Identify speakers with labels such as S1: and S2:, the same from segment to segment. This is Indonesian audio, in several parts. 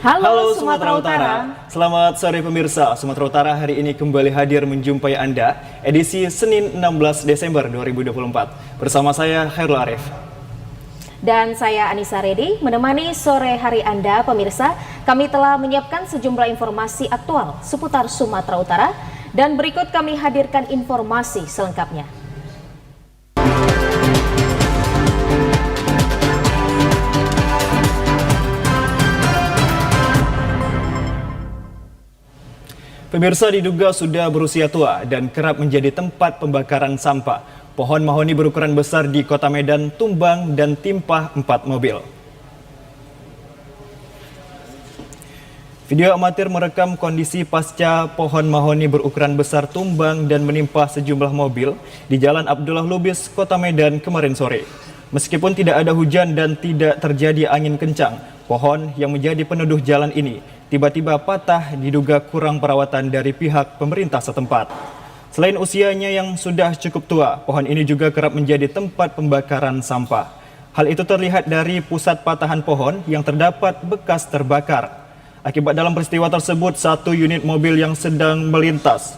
S1: Halo Sumatera Utara. Selamat sore pemirsa. Sumatera Utara hari ini kembali hadir menjumpai Anda edisi Senin 16 Desember 2024. Bersama saya Khairul Arif.
S2: Dan saya Anissa Redi menemani sore hari Anda pemirsa. Kami telah menyiapkan sejumlah informasi aktual seputar Sumatera Utara dan berikut kami hadirkan informasi selengkapnya.
S1: Pemirsa, diduga sudah berusia tua dan kerap menjadi tempat pembakaran sampah. Pohon mahoni berukuran besar di Kota Medan tumbang dan timpa 4 mobil. Video amatir merekam kondisi pasca pohon mahoni berukuran besar tumbang dan menimpa sejumlah mobil di Jalan Abdullah Lubis, Kota Medan kemarin sore. Meskipun tidak ada hujan dan tidak terjadi angin kencang, pohon yang menjadi peneduh jalan ini tiba-tiba patah diduga kurang perawatan dari pihak pemerintah setempat. Selain usianya yang sudah cukup tua, pohon ini juga kerap menjadi tempat pembakaran sampah. Hal itu terlihat dari pusat patahan pohon yang terdapat bekas terbakar. Akibat dalam peristiwa tersebut, satu unit mobil yang sedang melintas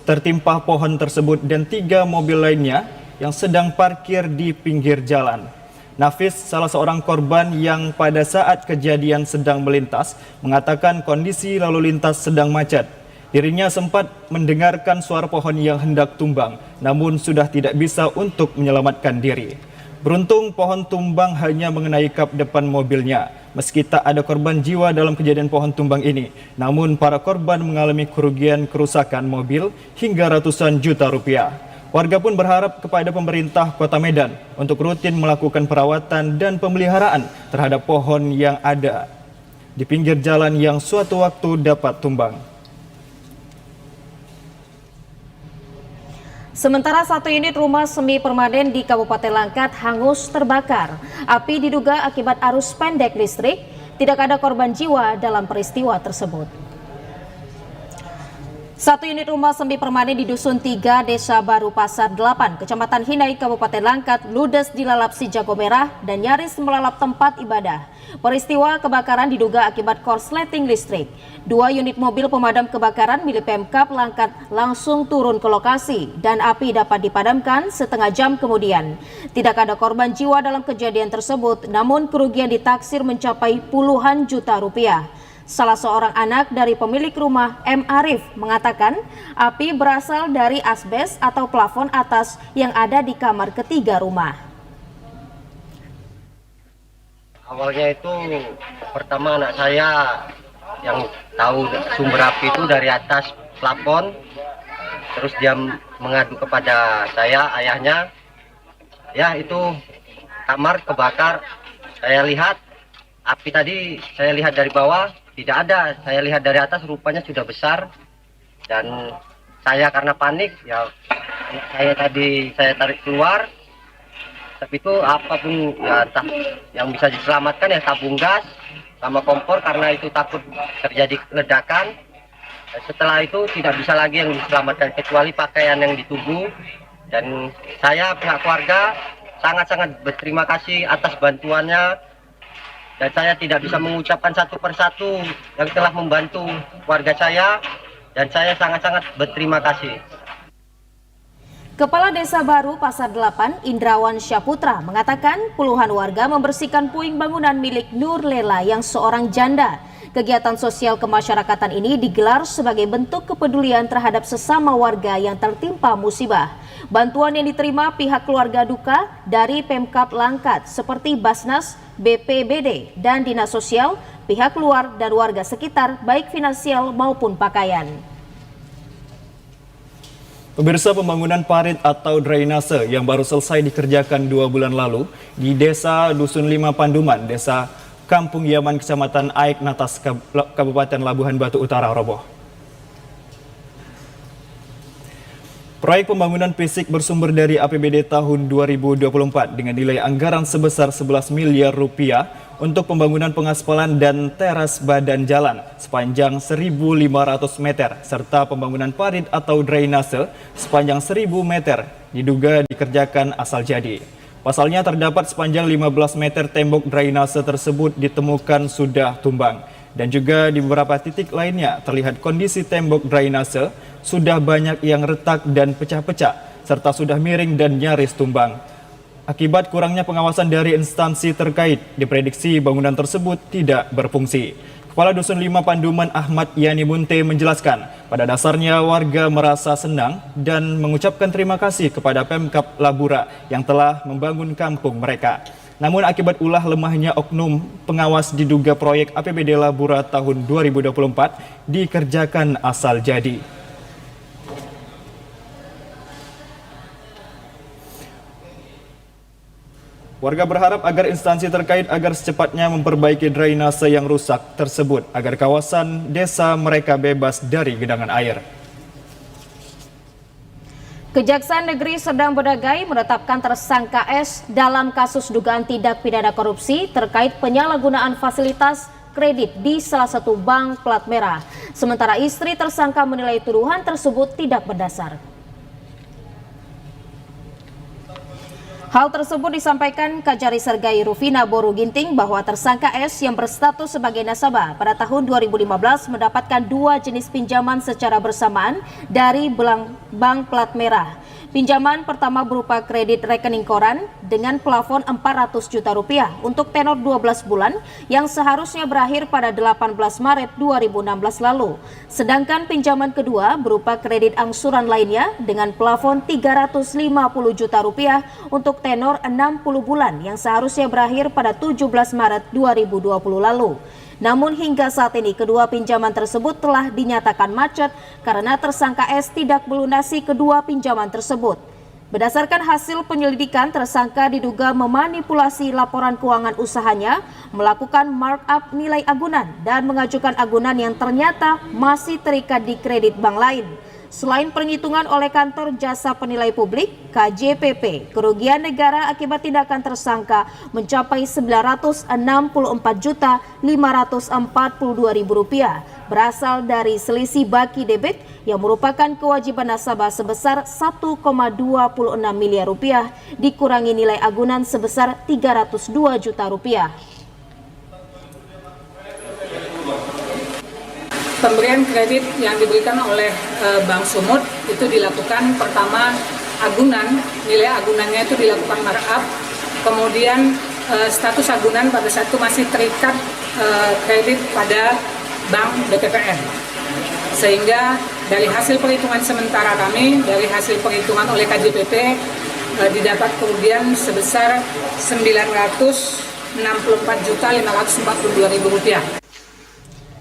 S1: tertimpa pohon tersebut dan 3 mobil lainnya yang sedang parkir di pinggir jalan. Nafis, salah seorang korban yang pada saat kejadian sedang melintas, mengatakan kondisi lalu lintas sedang macet. Dirinya sempat mendengarkan suara pohon yang hendak tumbang, namun sudah tidak bisa untuk menyelamatkan diri. Beruntung pohon tumbang hanya mengenai kap depan mobilnya. Meski tak ada korban jiwa dalam kejadian pohon tumbang ini, namun para korban mengalami kerugian kerusakan mobil hingga ratusan juta rupiah. Warga pun berharap kepada pemerintah Kota Medan untuk rutin melakukan perawatan dan pemeliharaan terhadap pohon yang ada di pinggir jalan yang suatu waktu dapat tumbang.
S2: Sementara satu unit rumah semi permanen di Kabupaten Langkat hangus terbakar. Api diduga akibat arus pendek listrik. Tidak ada korban jiwa dalam peristiwa tersebut. Satu unit rumah semi permanen di Dusun 3, Desa Baru Pasar 8, Kecamatan Hinai, Kabupaten Langkat, ludes dilalap si jago merah dan nyaris melalap tempat ibadah. Peristiwa kebakaran diduga akibat korsleting listrik. 2 unit mobil pemadam kebakaran milik Pemkab Langkat langsung turun ke lokasi dan api dapat dipadamkan setengah jam kemudian. Tidak ada korban jiwa dalam kejadian tersebut, namun kerugian ditaksir mencapai puluhan juta rupiah. Salah seorang anak dari pemilik rumah, M. Arif, mengatakan api berasal dari asbes atau plafon atas yang ada di kamar ketiga rumah.
S3: Awalnya itu pertama anak saya yang tahu sumber api itu dari atas plafon, terus dia mengadu kepada saya, ayahnya, ya itu kamar kebakar. Saya lihat api tadi, saya lihat dari bawah tidak ada, saya lihat dari atas rupanya sudah besar dan saya karena panik ya saya tarik keluar, tapi itu apapun ya yang bisa diselamatkan ya tabung gas sama kompor karena itu takut terjadi ledakan. Setelah itu tidak bisa lagi yang diselamatkan kecuali pakaian yang di tubuh, dan saya pihak keluarga sangat-sangat berterima kasih atas bantuannya. Dan saya tidak bisa mengucapkan satu persatu yang telah membantu warga saya, dan saya sangat-sangat berterima kasih.
S2: Kepala Desa Baru Pasar 8, Indrawan Syaputra, mengatakan puluhan warga membersihkan puing bangunan milik Nur Lela yang seorang janda. Kegiatan sosial kemasyarakatan ini digelar sebagai bentuk kepedulian terhadap sesama warga yang tertimpa musibah. Bantuan yang diterima pihak keluarga duka dari Pemkab Langkat seperti Basnas, BPBD, dan Dinas Sosial, pihak luar dan warga sekitar baik finansial maupun pakaian.
S1: Pemirsa, pembangunan parit atau drainase yang baru selesai dikerjakan 2 bulan lalu di Desa Dusun 5 Panduman, Desa Kampung Yaman, Kecamatan Aik Natas, Kabupaten Labuhan Batu Utara, roboh. Proyek pembangunan fisik bersumber dari APBD tahun 2024 dengan nilai anggaran sebesar 11 miliar rupiah untuk pembangunan pengaspalan dan teras badan jalan sepanjang 1.500 meter serta pembangunan parit atau drainase sepanjang 1.000 meter diduga dikerjakan asal jadi. Pasalnya terdapat sepanjang 15 meter tembok drainase tersebut ditemukan sudah tumbang. Dan juga di beberapa titik lainnya terlihat kondisi tembok drainase sudah banyak yang retak dan pecah-pecah, serta sudah miring dan nyaris tumbang. Akibat kurangnya pengawasan dari instansi terkait, diprediksi bangunan tersebut tidak berfungsi. Kepala Dusun 5 Panduman Ahmad Yani Munte menjelaskan, pada dasarnya warga merasa senang dan mengucapkan terima kasih kepada Pemkab Labura yang telah membangun kampung mereka. Namun akibat ulah lemahnya oknum pengawas diduga proyek APBD Labura tahun 2024 dikerjakan asal jadi. Warga berharap agar instansi terkait agar secepatnya memperbaiki drainase yang rusak tersebut agar kawasan desa mereka bebas dari genangan air.
S2: Kejaksaan Negeri Serdang Bedagai menetapkan tersangka S dalam kasus dugaan tindak pidana korupsi terkait penyalahgunaan fasilitas kredit di salah satu bank plat merah. Sementara istri tersangka menilai tuduhan tersebut tidak berdasar. Hal tersebut disampaikan Kajari Sergai Rufina Boru Ginting bahwa tersangka S yang berstatus sebagai nasabah pada tahun 2015 mendapatkan 2 jenis pinjaman secara bersamaan dari bank plat merah. Pinjaman pertama berupa kredit rekening koran dengan plafon 400 juta rupiah untuk tenor 12 bulan yang seharusnya berakhir pada 18 Maret 2016 lalu. Sedangkan pinjaman kedua berupa kredit angsuran lainnya dengan plafon 350 juta rupiah untuk tenor 60 bulan yang seharusnya berakhir pada 17 Maret 2020 lalu. Namun hingga saat ini kedua pinjaman tersebut telah dinyatakan macet karena tersangka S tidak melunasi kedua pinjaman tersebut. Berdasarkan hasil penyelidikan, tersangka diduga memanipulasi laporan keuangan usahanya, melakukan markup nilai agunan dan mengajukan agunan yang ternyata masih terikat di kredit bank lain. Selain perhitungan oleh Kantor Jasa Penilai Publik (KJPP), kerugian negara akibat tindakan tersangka mencapai Rp964.542 berasal dari selisih baki debit yang merupakan kewajiban nasabah sebesar Rp1,26 miliar dikurangi nilai agunan sebesar Rp302 juta.
S4: Pemberian kredit yang diberikan oleh Bank Sumut itu dilakukan pertama agunan, nilai agunannya itu dilakukan markup, kemudian status agunan pada saat itu masih terikat kredit pada Bank BTPN. Sehingga dari hasil perhitungan sementara kami, dari hasil perhitungan oleh KJPP didapat kerugian sebesar Rp964.542.000.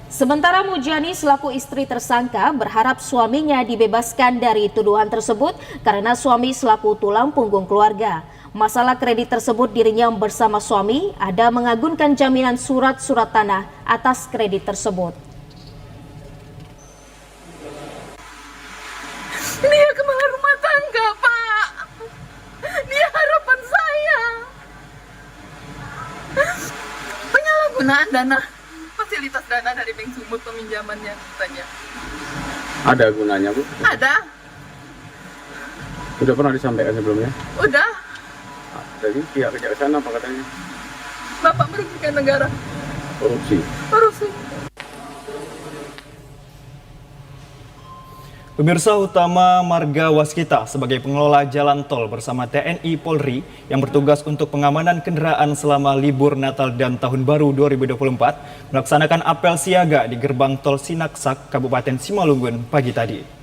S2: Sementara Mujani selaku istri tersangka berharap suaminya dibebaskan dari tuduhan tersebut karena suami selaku tulang punggung keluarga. Masalah kredit tersebut dirinya bersama suami ada mengagunkan jaminan surat-surat tanah atas kredit tersebut.
S5: Dia kepala rumah tangga, Pak. Dia harapan saya. Penyalahgunaan dana, fasilitas dana dari Bank Sumut peminjamannya katanya.
S6: Ada gunanya, Bu?
S5: Ada,
S6: Sudah pernah disampaikan sebelumnya?
S5: udah.
S6: Jadi pihak kejaksaan apa katanya?
S5: Bapak merugikan negara.
S6: Korupsi.
S5: Korupsi.
S1: Pemirsa, Utama Marga Waskita sebagai pengelola jalan tol bersama TNI Polri yang bertugas untuk pengamanan kendaraan selama libur Natal dan Tahun Baru 2024 melaksanakan apel siaga di gerbang tol Sinaksak, Kabupaten Simalungun pagi tadi.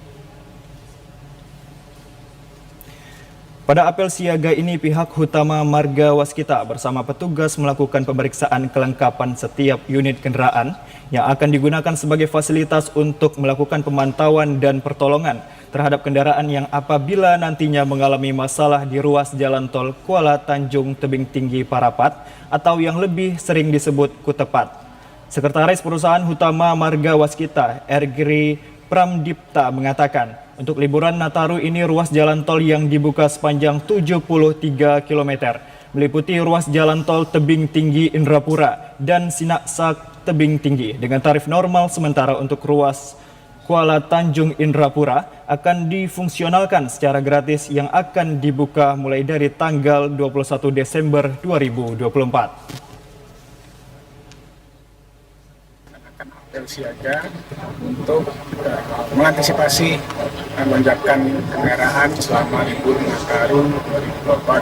S1: Pada apel siaga ini, pihak Utama Marga Waskita bersama petugas melakukan pemeriksaan kelengkapan setiap unit kendaraan yang akan digunakan sebagai fasilitas untuk melakukan pemantauan dan pertolongan terhadap kendaraan yang apabila nantinya mengalami masalah di ruas jalan tol Kuala Tanjung Tebing Tinggi Parapat atau yang lebih sering disebut Kutepat. Sekretaris Perusahaan Utama Marga Waskita, Ergri Pramdipta mengatakan, untuk liburan Nataru ini ruas jalan tol yang dibuka sepanjang 73 km, meliputi ruas jalan tol Tebing Tinggi Indrapura dan Sinaksak Tebing Tinggi dengan tarif normal, sementara untuk ruas Kuala Tanjung Indrapura akan difungsionalkan secara gratis yang akan dibuka mulai dari tanggal 21 Desember 2024.
S7: Apel siaga untuk mengantisipasi lonjakan kendaraan selama libur Nataru 2024,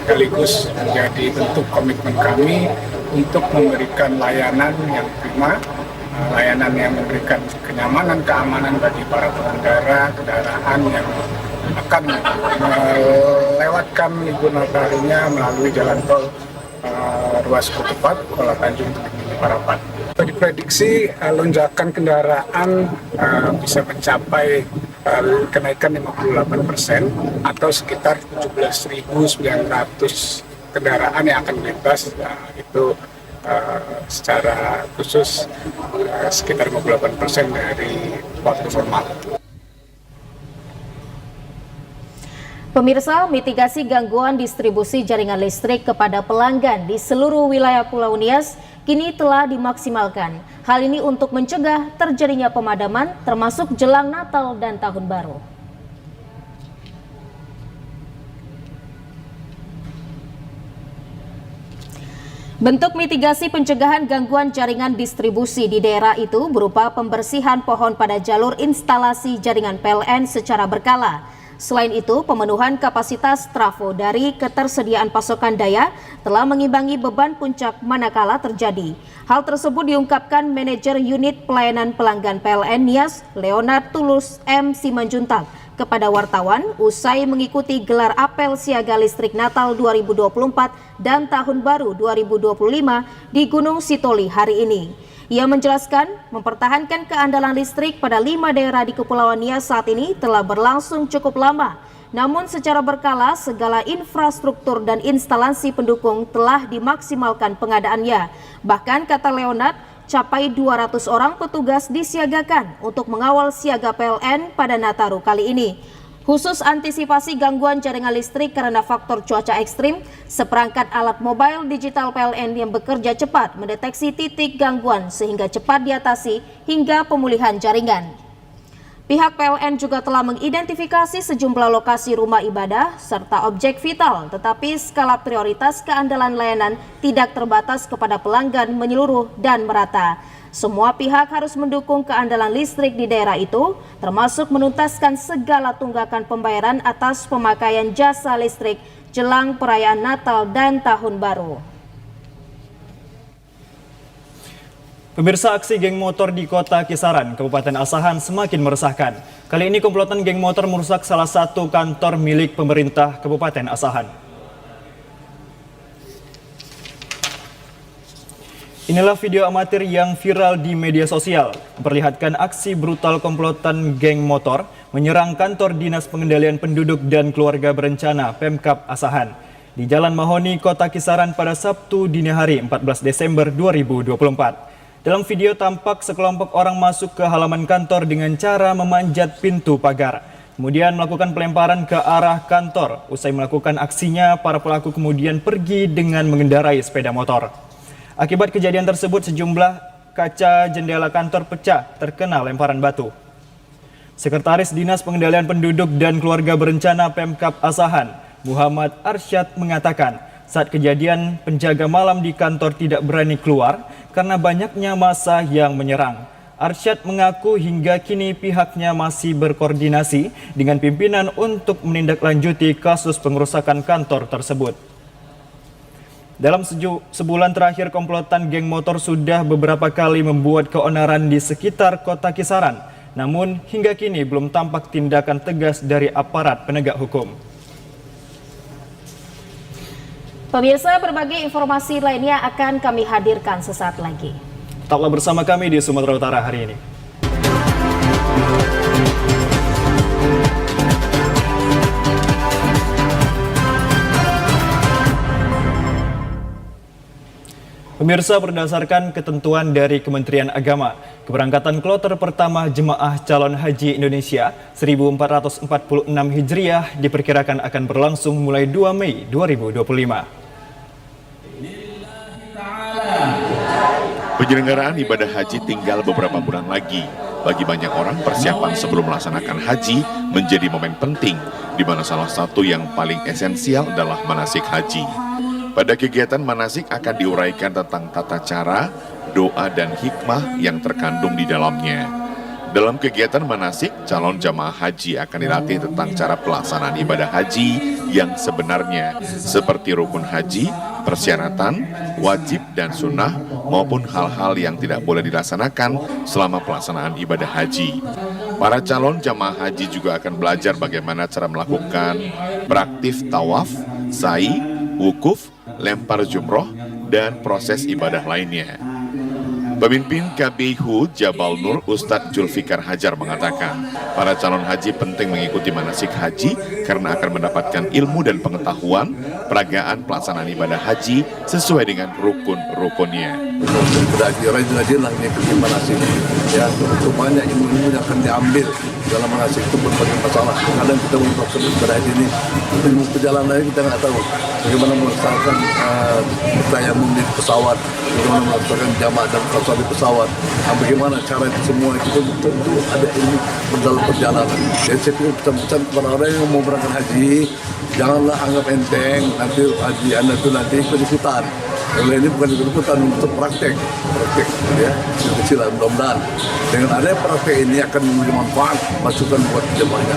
S7: sekaligus menjadi bentuk komitmen kami untuk memberikan layanan yang prima, layanan yang memberikan kenyamanan, keamanan bagi para pengendara kendaraan yang akan melewatkan libur Natarunya melalui jalan tol ruas ketupat Kuala Tanjung Parapat. Diprediksi lonjakan kendaraan bisa mencapai kenaikan 58% atau sekitar 17.900 kendaraan yang akan melintas, itu secara khusus sekitar 58% dari waktu normal.
S2: Pemirsa, mitigasi gangguan distribusi jaringan listrik kepada pelanggan di seluruh wilayah Pulau Nias kini telah dimaksimalkan. Hal ini untuk mencegah terjadinya pemadaman termasuk jelang Natal dan Tahun Baru. Bentuk mitigasi pencegahan gangguan jaringan distribusi di daerah itu berupa pembersihan pohon pada jalur instalasi jaringan PLN secara berkala. Selain itu, pemenuhan kapasitas trafo dari ketersediaan pasokan daya telah mengimbangi beban puncak manakala terjadi. Hal tersebut diungkapkan manajer unit pelayanan pelanggan PLN Nias, Leonard Tulus M. Simanjuntak, kepada wartawan usai mengikuti gelar apel siaga listrik Natal 2024 dan Tahun Baru 2025 di Gunung Sitoli hari ini. Ia menjelaskan mempertahankan keandalan listrik pada 5 daerah di Kepulauan Nias saat ini telah berlangsung cukup lama. Namun secara berkala segala infrastruktur dan instalasi pendukung telah dimaksimalkan pengadaannya. Bahkan kata Leonard, capai 200 orang petugas disiagakan untuk mengawal siaga PLN pada Nataru kali ini. Khusus antisipasi gangguan jaringan listrik karena faktor cuaca ekstrim, seperangkat alat mobile digital PLN yang bekerja cepat mendeteksi titik gangguan sehingga cepat diatasi hingga pemulihan jaringan. Pihak PLN juga telah mengidentifikasi sejumlah lokasi rumah ibadah serta objek vital, tetapi skala prioritas keandalan layanan tidak terbatas kepada pelanggan menyeluruh dan merata. Semua pihak harus mendukung keandalan listrik di daerah itu, termasuk menuntaskan segala tunggakan pembayaran atas pemakaian jasa listrik jelang perayaan Natal dan Tahun Baru.
S1: Pemirsa, aksi geng motor di Kota Kisaran, Kabupaten Asahan semakin meresahkan. Kali ini komplotan geng motor merusak salah satu kantor milik pemerintah Kabupaten Asahan. Inilah video amatir yang viral di media sosial, memperlihatkan aksi brutal komplotan geng motor menyerang kantor Dinas Pengendalian Penduduk dan Keluarga Berencana Pemkab Asahan di Jalan Mahoni, Kota Kisaran pada Sabtu dini hari 14 Desember 2024. Dalam video tampak sekelompok orang masuk ke halaman kantor dengan cara memanjat pintu pagar, kemudian melakukan pelemparan ke arah kantor. Usai melakukan aksinya, para pelaku kemudian pergi dengan mengendarai sepeda motor. Akibat kejadian tersebut, sejumlah kaca jendela kantor pecah terkena lemparan batu. Sekretaris Dinas Pengendalian Penduduk dan Keluarga Berencana Pemkab Asahan, Muhammad Arsyad, mengatakan saat kejadian penjaga malam di kantor tidak berani keluar karena banyaknya massa yang menyerang. Arsyad mengaku hingga kini pihaknya masih berkoordinasi dengan pimpinan untuk menindaklanjuti kasus pengerusakan kantor tersebut. Dalam sebulan terakhir, komplotan geng motor sudah beberapa kali membuat keonaran di sekitar Kota Kisaran. Namun hingga kini belum tampak tindakan tegas dari aparat penegak hukum.
S2: Pemirsa, berbagai informasi lainnya akan kami hadirkan sesaat lagi.
S1: Tetaplah bersama kami di Sumatera Utara hari ini. Pemirsa, berdasarkan ketentuan dari Kementerian Agama, keberangkatan kloter pertama jemaah calon haji Indonesia 1446 Hijriah diperkirakan akan berlangsung mulai 2 Mei 2025.
S8: Penyelenggaraan ibadah haji tinggal beberapa bulan lagi. Bagi banyak orang, persiapan sebelum melaksanakan haji menjadi momen penting, di mana salah satu yang paling esensial adalah manasik haji. Pada kegiatan manasik akan diuraikan tentang tata cara, doa dan hikmah yang terkandung di dalamnya. Dalam kegiatan manasik, calon jamaah haji akan dilatih tentang cara pelaksanaan ibadah haji yang sebenarnya, seperti rukun haji, persyaratan, wajib dan sunnah, maupun hal-hal yang tidak boleh dilaksanakan selama pelaksanaan ibadah haji. Para calon jamaah haji juga akan belajar bagaimana cara melakukan praktif tawaf, sa'i, wukuf, lempar jumroh, dan proses ibadah lainnya. Pemimpin KBIHU Jabal Nur Ustadz Julfikar Hajar mengatakan, para calon haji penting mengikuti manasik haji karena akan mendapatkan ilmu dan pengetahuan peragaan pelaksanaan ibadah haji sesuai dengan rukun-rukunnya.
S9: Rajin-rajin lah mengikuti manasik, ya, banyak ilmu-ilmu yang akan diambil dalam manasik itu berbagai masalah. Kadang kita melakukan ibadah haji ini ilmu perjalanan kita nggak tahu bagaimana melaksanakan tayamum di pesawat, bagaimana melaksanakan jamaah dan puasa di pesawat, bagaimana cara itu semua itu tentu ada ilmu dalam perjalanan. Jadi saya pikir pesan-pesan kepada orang yang mau berangkat haji, janganlah anggap enteng nanti haji Anda itu nanti ikut-ikutan. Kalau ini bukan ikut-ikutan, untuk praktek ya, yang kecil lah, mudah-mudahan dengan adanya praktek ini akan memberi manfaat masukan buat jemaahnya.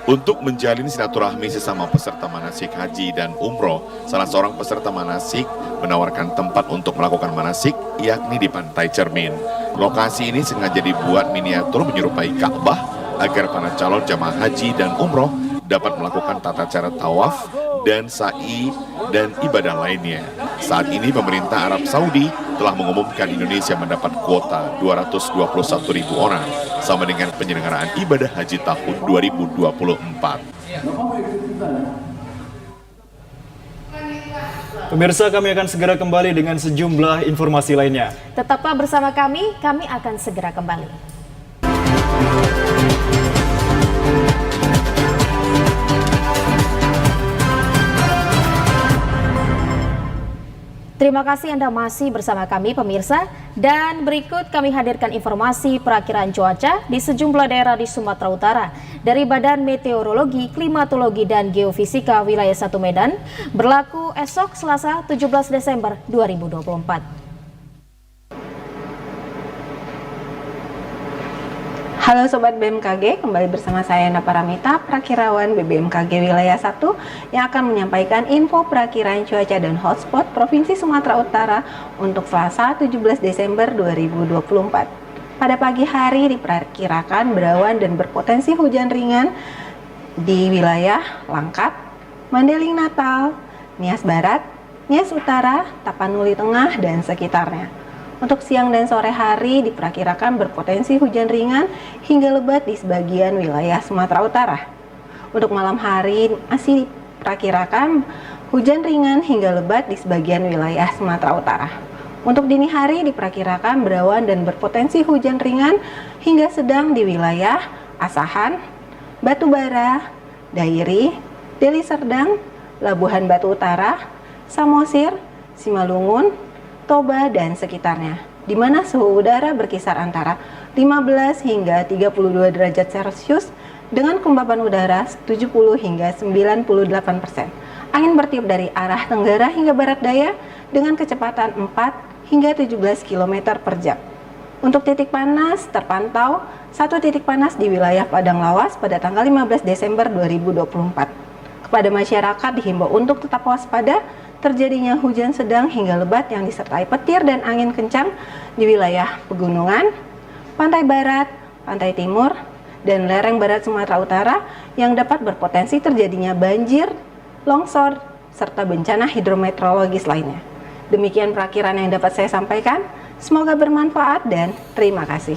S8: Untuk menjalin silaturahmi sesama peserta manasik haji dan umroh, salah seorang peserta manasik menawarkan tempat untuk melakukan manasik, yakni di Pantai Cermin. Lokasi ini sengaja dibuat miniatur menyerupai Ka'bah agar para calon jamaah haji dan umroh dapat melakukan tata cara tawaf dan sa'i dan ibadah lainnya. Saat ini pemerintah Arab Saudi telah mengumumkan Indonesia mendapat kuota 221.000 orang, sama dengan penyelenggaraan ibadah haji tahun 2024.
S1: Pemirsa, kami akan segera kembali dengan sejumlah informasi lainnya.
S2: Tetaplah bersama kami akan segera kembali. Terima kasih Anda masih bersama kami pemirsa, dan berikut kami hadirkan informasi perakiraan cuaca di sejumlah daerah di Sumatera Utara dari Badan Meteorologi, Klimatologi dan Geofisika Wilayah 1 Medan berlaku esok Selasa 17 Desember 2024.
S10: Halo Sobat BMKG, kembali bersama saya Napa Ramita, Prakirawan BBMKG Wilayah 1 yang akan menyampaikan info perakiraan cuaca dan hotspot Provinsi Sumatera Utara untuk Selasa 17 Desember 2024. Pada pagi hari diperkirakan berawan dan berpotensi hujan ringan di wilayah Langkat, Mandeling Natal, Nias Barat, Nias Utara, Tapanuli Tengah, dan sekitarnya. Untuk siang dan sore hari diperkirakan berpotensi hujan ringan hingga lebat di sebagian wilayah Sumatera Utara. Untuk malam hari masih diperkirakan hujan ringan hingga lebat di sebagian wilayah Sumatera Utara. Untuk dini hari diperkirakan berawan dan berpotensi hujan ringan hingga sedang di wilayah Asahan, Batubara, Dairi, Deli Serdang, Labuhan Batu Utara, Samosir, Simalungun, Toba dan sekitarnya, di mana suhu udara berkisar antara 15 hingga 32 derajat Celcius dengan kelembapan udara 70 hingga 98%. Angin bertiup dari arah tenggara hingga barat daya dengan kecepatan 4 hingga 17 km per jam. Untuk titik panas terpantau satu titik panas di wilayah Padang Lawas pada tanggal 15 Desember 2024. Kepada masyarakat dihimbau untuk tetap waspada terjadinya hujan sedang hingga lebat yang disertai petir dan angin kencang di wilayah pegunungan, pantai barat, pantai timur, dan lereng barat Sumatera Utara yang dapat berpotensi terjadinya banjir, longsor, serta bencana hidrometeorologis lainnya. Demikian perakiraan yang dapat saya sampaikan. Semoga bermanfaat dan terima kasih.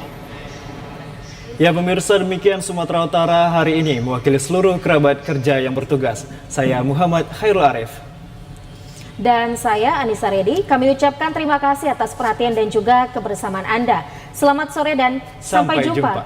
S1: Ya pemirsa, demikian Sumatera Utara hari ini mewakili seluruh kerabat kerja yang bertugas. Saya Muhammad Khairul Arif.
S2: Dan saya Anissa Redi, kami ucapkan terima kasih atas perhatian dan juga kebersamaan Anda. Selamat sore dan sampai jumpa.